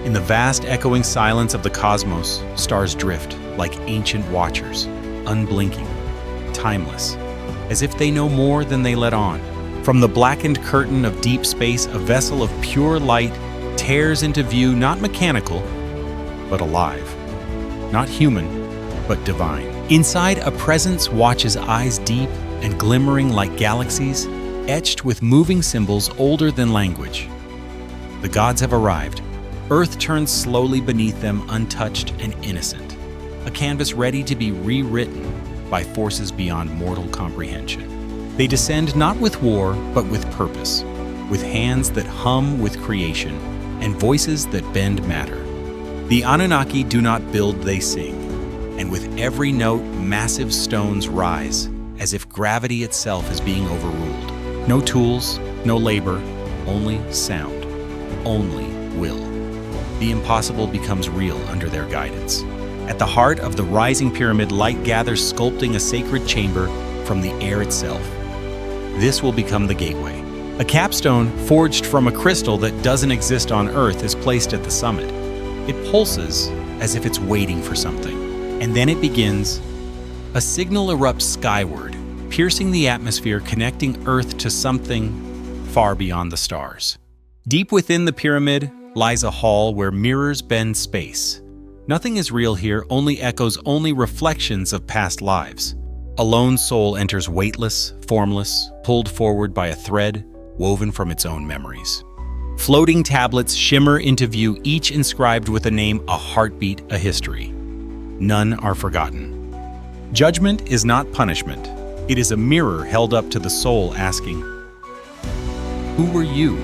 In the vast echoing silence of the cosmos, stars drift like ancient watchers, unblinking, timeless, as if they know more than they let on. From the blackened curtain of deep space, a vessel of pure light tears into view, not mechanical, but alive. Not human, but divine. Inside, a presence watches, eyes deep and glimmering like galaxies, etched with moving symbols older than language. The gods have arrived. Earth turns slowly beneath them, untouched and innocent. A canvas ready to be rewritten by forces beyond mortal comprehension. They descend not with war, but with purpose, with hands that hum with creation and voices that bend matter. The Anunnaki do not build, they sing, and with every note, massive stones rise, as if gravity itself is being overruled. No tools, no labor, only sound, only will. The impossible becomes real under their guidance. At the heart of the rising pyramid, light gathers, sculpting a sacred chamber from the air itself. This will become the gateway. A capstone forged from a crystal that doesn't exist on Earth is placed at the summit. It pulses as if it's waiting for something. And then it begins. A signal erupts skyward, piercing the atmosphere, connecting Earth to something far beyond the stars. Deep within the pyramid lies a hall where mirrors bend space. Nothing is real here, only echoes, only reflections of past lives. A lone soul enters weightless, formless, pulled forward by a thread woven from its own memories. Floating tablets shimmer into view, each inscribed with a name, a heartbeat, a history. None are forgotten. Judgment is not punishment. It is a mirror held up to the soul asking, "Who were you?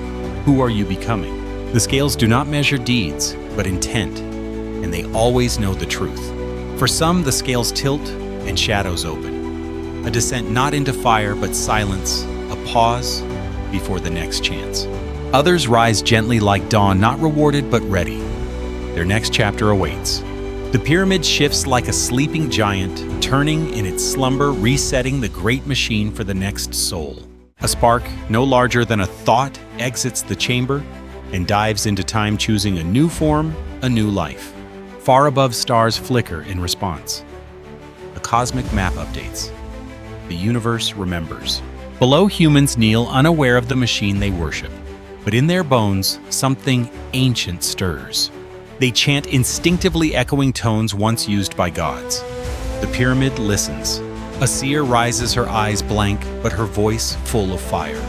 Who are you becoming?" The scales do not measure deeds, but intent, and they always know the truth. For some, the scales tilt and shadows open. A descent not into fire, but silence, a pause before the next chance. Others rise gently like dawn, not rewarded but ready. Their next chapter awaits. The pyramid shifts like a sleeping giant, turning in its slumber, resetting the great machine for the next soul. A spark, no larger than a thought, exits the chamber and dives into time, choosing a new form, a new life. Far above, stars flicker in response. A cosmic map updates. The universe remembers. Below, humans kneel, unaware of the machine they worship. But in their bones, something ancient stirs. They chant instinctively echoing tones once used by gods. The pyramid listens. A seer rises, her eyes blank, but her voice full of fire.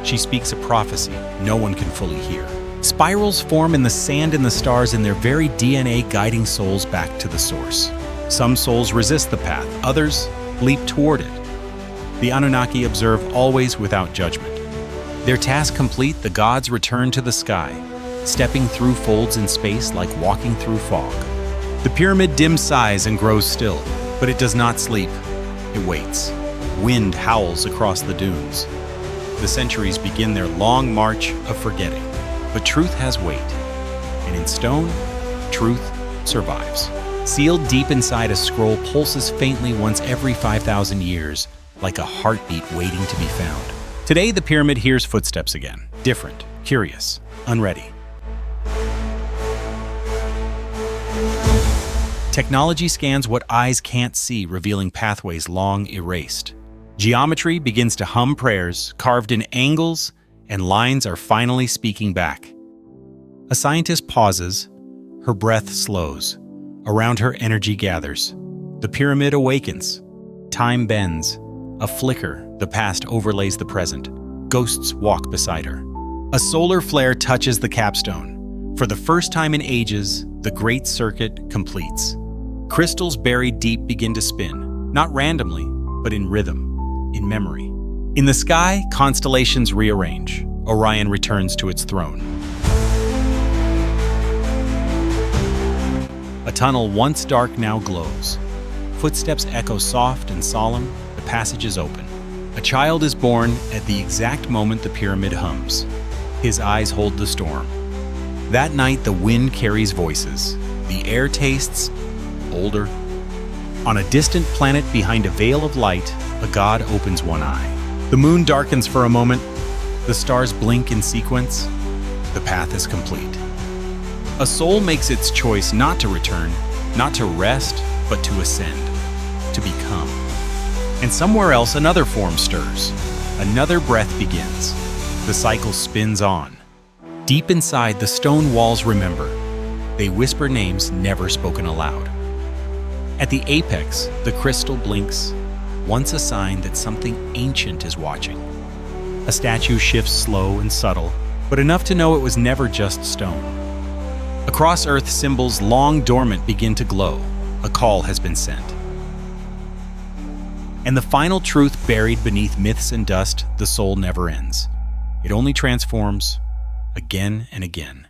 She speaks a prophecy no one can fully hear. Spirals form in the sand and the stars, in their very DNA guiding souls back to the source. Some souls resist the path, others leap toward it. The Anunnaki observe, always without judgment. Their task complete, the gods return to the sky, stepping through folds in space like walking through fog. The pyramid dims sighs and grows still, but it does not sleep. It waits. Wind howls across the dunes. The centuries begin their long march of forgetting. But truth has weight, and in stone, truth survives. Sealed deep inside a scroll, pulses faintly once every 5,000 years, like a heartbeat waiting to be found. Today, the pyramid hears footsteps again. Different, curious, unready. Technology scans what eyes can't see, revealing pathways long erased. Geometry begins to hum prayers, carved in angles, and lines are finally speaking back. A scientist pauses, her breath slows. Around her, energy gathers. The pyramid awakens. Time bends. A flicker, the past overlays the present. Ghosts walk beside her. A solar flare touches the capstone. For the first time in ages, the great circuit completes. Crystals buried deep begin to spin, not randomly, but in rhythm, in memory. In the sky, constellations rearrange. Orion returns to its throne. A tunnel once dark now glows. Footsteps echo soft and solemn. The passage is open. A child is born at the exact moment the pyramid hums. His eyes hold the storm. That night, the wind carries voices. The air tastes older. On a distant planet behind a veil of light, a god opens one eye. The moon darkens for a moment. The stars blink in sequence. The path is complete. A soul makes its choice not to return, not to rest, but to ascend, to become. And somewhere else another form stirs. Another breath begins. The cycle spins on. Deep inside, the stone walls remember. They whisper names never spoken aloud. At the apex, the crystal blinks, once a sign that something ancient is watching. A statue shifts slow and subtle, but enough to know it was never just stone. Across Earth, symbols long dormant begin to glow. A call has been sent. And the final truth buried beneath myths and dust, the soul never ends. It only transforms again and again.